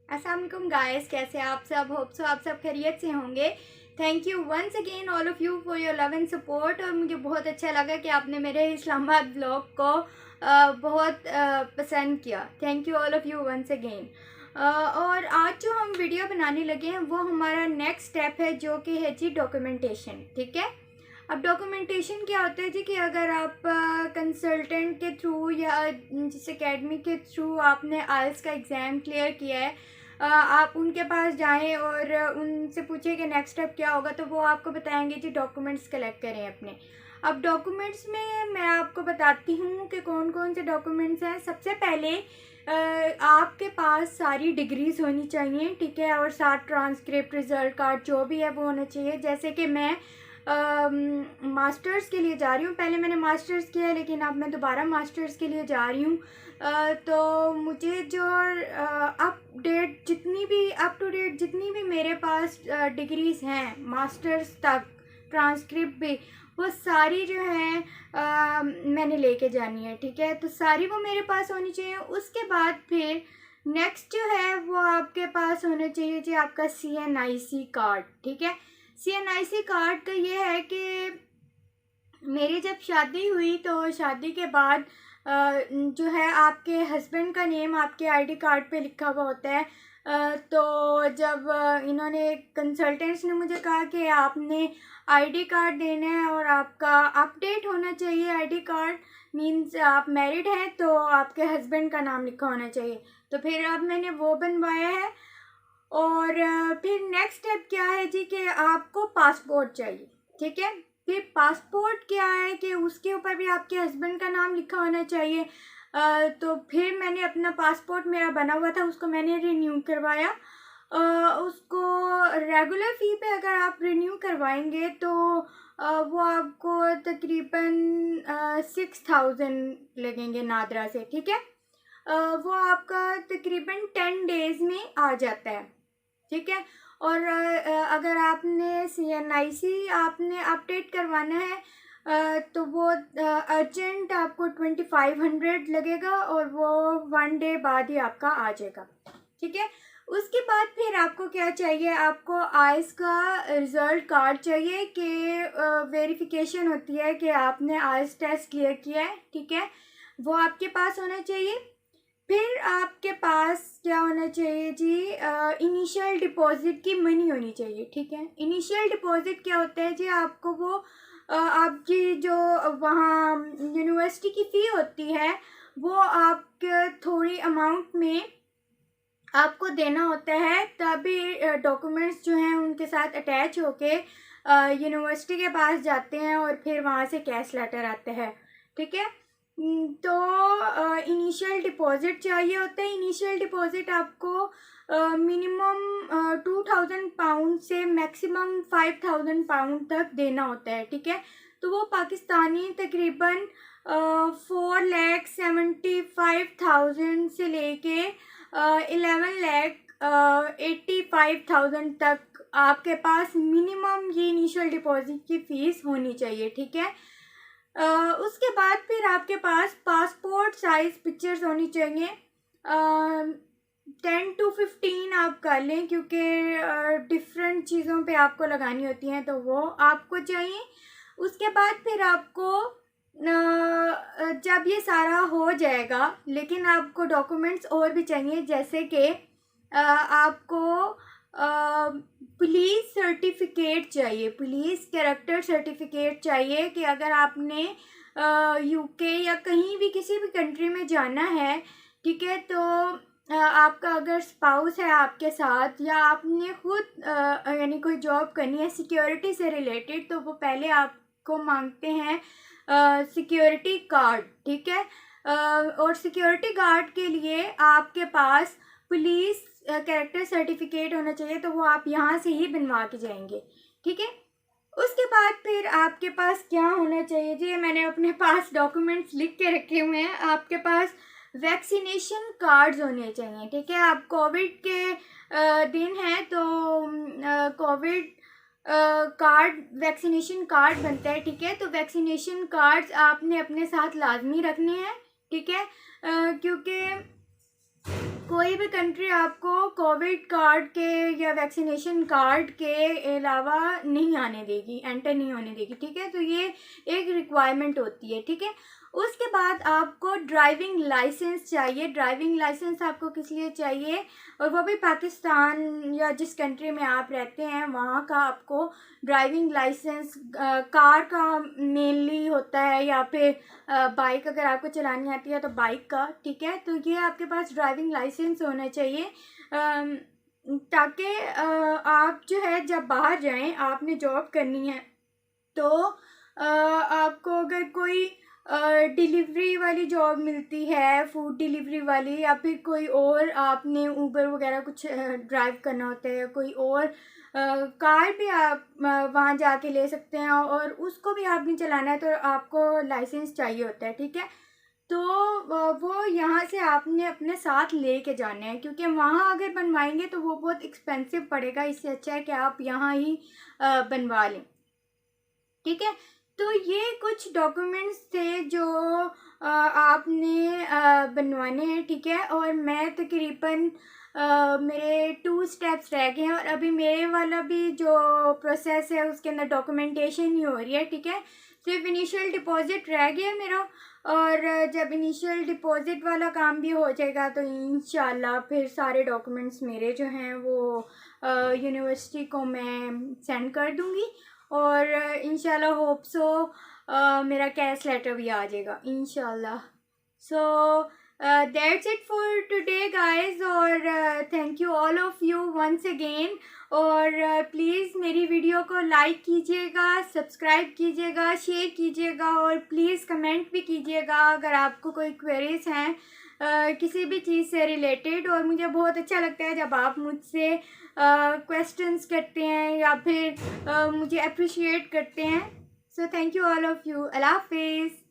अस्सलाम वालेकुम गाइस, कैसे आप सब? होप सो आप सब खैरियत से होंगे। Thank you once again all of you for your love and support. और मुझे बहुत अच्छा लगा कि आपने मेरे इस्लामाबाद ब्लॉग को बहुत पसंद किया। Thank you all of you once again. और आज जो हम वीडियो बनाने लगे हैं वो हमारा नेक्स्ट स्टेप है, जो कि है जी डॉक्यूमेंटेशन। ठीक है, अब डॉक्यूमेंटेशन क्या होता है जी कि अगर आप कंसल्टेंट के थ्रू या जिस एकेडमी के थ्रू आपने आइल्स का एग्ज़ाम क्लियर किया है, आप उनके पास जाएं और उनसे पूछें कि नेक्स्ट स्टेप क्या होगा, तो वो आपको बताएंगे जी डॉक्यूमेंट्स कलेक्ट करें अपने। अब डॉक्यूमेंट्स में मैं आपको बताती हूँ कि कौन कौन से डॉक्यूमेंट्स हैं। सबसे पहले आपके पास सारी डिग्रीज़ होनी चाहिए, ठीक है, और साथ ट्रांसक्रिप्ट, रिज़ल्ट कार्ड जो भी है वो होना चाहिए। जैसे कि मैं मास्टर्स के लिए जा रही हूँ, पहले मैंने मास्टर्स किया है लेकिन अब मैं दोबारा मास्टर्स के लिए जा रही हूँ। तो मुझे जो अप टू डेट जितनी भी मेरे पास डिग्रीज़ हैं मास्टर्स तक, ट्रांसक्रिप्ट भी, वो सारी जो हैं मैंने लेके जानी है। ठीक है, तो सारी वो मेरे पास होनी चाहिए। उसके बाद फिर नेक्स्ट जो है वो आपके पास होना चाहिए जी आपका CNIC कार्ड। ठीक है, CNIC कार्ड का ये है कि मेरी जब शादी हुई तो शादी के बाद जो है आपके हस्बैंड का नेम आपके आईडी कार्ड पे लिखा हुआ होता है। तो जब इन्होंने कंसल्टेंट्स ने मुझे कहा कि आपने आईडी कार्ड देना है और आपका अपडेट होना चाहिए आईडी कार्ड, मींस आप मैरिड हैं तो आपके हस्बैंड का नाम लिखा होना चाहिए। तो फिर अब मैंने वो बनवाया है। और फिर नेक्स्ट स्टेप क्या है जी कि आपको पासपोर्ट चाहिए। ठीक है, फिर पासपोर्ट क्या है कि उसके ऊपर भी आपके हस्बैंड का नाम लिखा होना चाहिए। तो फिर मैंने अपना पासपोर्ट मेरा बना हुआ था, उसको मैंने रिन्यू करवाया। उसको रेगुलर फ़ी पे अगर आप रिन्यू करवाएंगे तो वो आपको तकरीबन 6000 लगेंगे नादरा से। ठीक है, वो आपका तकरीबन 10 डेज़ में आ जाता है। ठीक है, और अगर आपने CNIC आपने अपडेट करवाना है तो वो अर्जेंट आपको 2500 लगेगा और वो 1 डे बाद ही आपका आ जाएगा। ठीक है, उसके बाद फिर आपको क्या चाहिए, आपको आइल्स का रिज़ल्ट कार्ड चाहिए कि वेरिफिकेशन होती है कि आपने आइल्स टेस्ट क्लियर किया है। ठीक है, वो आपके पास होना चाहिए। फिर आपके पास क्या होना चाहिए जी, इनिशियल डिपॉज़िट की मनी होनी चाहिए। ठीक है, इनिशियल डिपॉज़िट क्या होता है जी, आपको वो आपकी जो वहाँ यूनिवर्सिटी की फ़ी होती है वो आपके थोड़ी अमाउंट में आपको देना होता है, तभी डॉक्यूमेंट्स जो हैं उनके साथ अटैच होके यूनिवर्सिटी के पास जाते हैं और फिर वहाँ से कैश लेटर आता है। ठीक है, तो इनिशियल डिपॉज़िट चाहिए होता है। इनिशियल डिपॉज़िट आपको मिनिमम 2000 पाउंड से मैक्सिमम 5000 पाउंड तक देना होता है। ठीक है, तो वो पाकिस्तानी तकरीबन 4,75,000 से लेके 11,85,000 तक आपके पास मिनिमम ये इनिशियल डिपॉज़िट की फ़ीस होनी चाहिए। ठीक है, उसके बाद फिर आपके पास पासपोर्ट साइज़ पिक्चर्स होनी चाहिए। 10 to 15 आप कर लें, क्योंकि डिफरेंट चीज़ों पे आपको लगानी होती हैं, तो वो आपको चाहिए। उसके बाद फिर आपको जब ये सारा हो जाएगा, लेकिन आपको डॉक्यूमेंट्स और भी चाहिए, जैसे कि आपको पुलिस सर्टिफिकेट चाहिए, पुलिस कैरेक्टर सर्टिफिकेट चाहिए कि अगर आपने UK या कहीं भी किसी भी कंट्री में जाना है, ठीक है, तो आपका अगर स्पाउस है आपके साथ या आपने खुद यानी कोई जॉब करनी है सिक्योरिटी से रिलेटेड, तो वो पहले आपको मांगते हैं सिक्योरिटी कार्ड। ठीक है, और सिक्योरिटी गार्ड के लिए आपके पास पुलिस कैरेक्टर सर्टिफिकेट होना चाहिए, तो वो आप यहाँ से ही बनवा के जाएंगे। ठीक है, उसके बाद फिर आपके पास क्या होना चाहिए जी, मैंने अपने पास डॉक्यूमेंट्स लिख के रखे हुए हैं। आपके पास वैक्सीनेशन कार्ड्स होने चाहिए। ठीक है, आप कोविड के दिन हैं तो कोविड कार्ड वैक्सीनेशन कार्ड बनता है। ठीक है, तो वैक्सीनेशन कार्ड्स आपने अपने साथ लाजमी रखने हैं। ठीक है, क्योंकि कोई भी कंट्री आपको कोविड कार्ड के या वैक्सीनेशन कार्ड के अलावा नहीं आने देगी, एंटर नहीं होने देगी, ठीक है। तो ये एक रिक्वायरमेंट होती है, ठीक है। उसके बाद आपको ड्राइविंग लाइसेंस चाहिए। ड्राइविंग लाइसेंस आपको किस लिए चाहिए, और वो भी पाकिस्तान या जिस कंट्री में आप रहते हैं वहाँ का आपको ड्राइविंग लाइसेंस कार का मेनली होता है, या फिर बाइक अगर आपको चलानी आती है तो बाइक का, ठीक है। तो ये आपके पास ड्राइविंग लाइसेंस होना चाहिए, ताकि आप जो है जब बाहर जाएं, आपने जॉब करनी है तो आपको अगर कोई डिलीवरी वाली जॉब मिलती है, फूड डिलीवरी वाली, या फिर कोई और आपने ऊबर वगैरह कुछ ड्राइव करना होता है, कोई और कार भी आप वहाँ जाके ले सकते हैं, और उसको भी आपने चलाना है तो आपको लाइसेंस चाहिए होता है, ठीक है। तो वो यहाँ से आपने अपने साथ ले के जाने हैं, क्योंकि वहाँ अगर बनवाएंगे तो वो बहुत एक्सपेंसिव पड़ेगा। इससे अच्छा है कि आप यहाँ ही बनवा लें, ठीक है। तो ये कुछ डॉक्यूमेंट्स थे जो आपने बनवाने हैं, ठीक है। और मैं तकरीबन मेरे 2 स्टेप्स रह गए हैं, और अभी मेरे वाला भी जो प्रोसेस है उसके अंदर डॉक्यूमेंटेशन ही हो रही है, ठीक है। सिर्फ इनिशियल डिपॉज़िट रह गया मेरा, और जब इनिशियल डिपॉज़िट वाला काम भी हो जाएगा तो इंशाल्लाह फिर सारे डॉक्यूमेंट्स मेरे जो हैं वो यूनिवर्सिटी को मैं सेंड कर दूँगी, और इंशाल्लाह होप सो मेरा कैश लेटर भी आ जाएगा इंशाल्लाह। So that's it for today guys, और thank you all of you once again. और प्लीज़ मेरी वीडियो को लाइक कीजिएगा, सब्सक्राइब कीजिएगा, शेयर कीजिएगा, और प्लीज़ कमेंट भी कीजिएगा अगर आपको कोई क्वेरीज हैं किसी भी चीज़ से रिलेटेड। और मुझे बहुत अच्छा लगता है जब आप मुझसे क्वेश्चंस करते हैं या फिर मुझे अप्रिशिएट करते हैं। So thank you all of you. अल्लाह हाफिज़।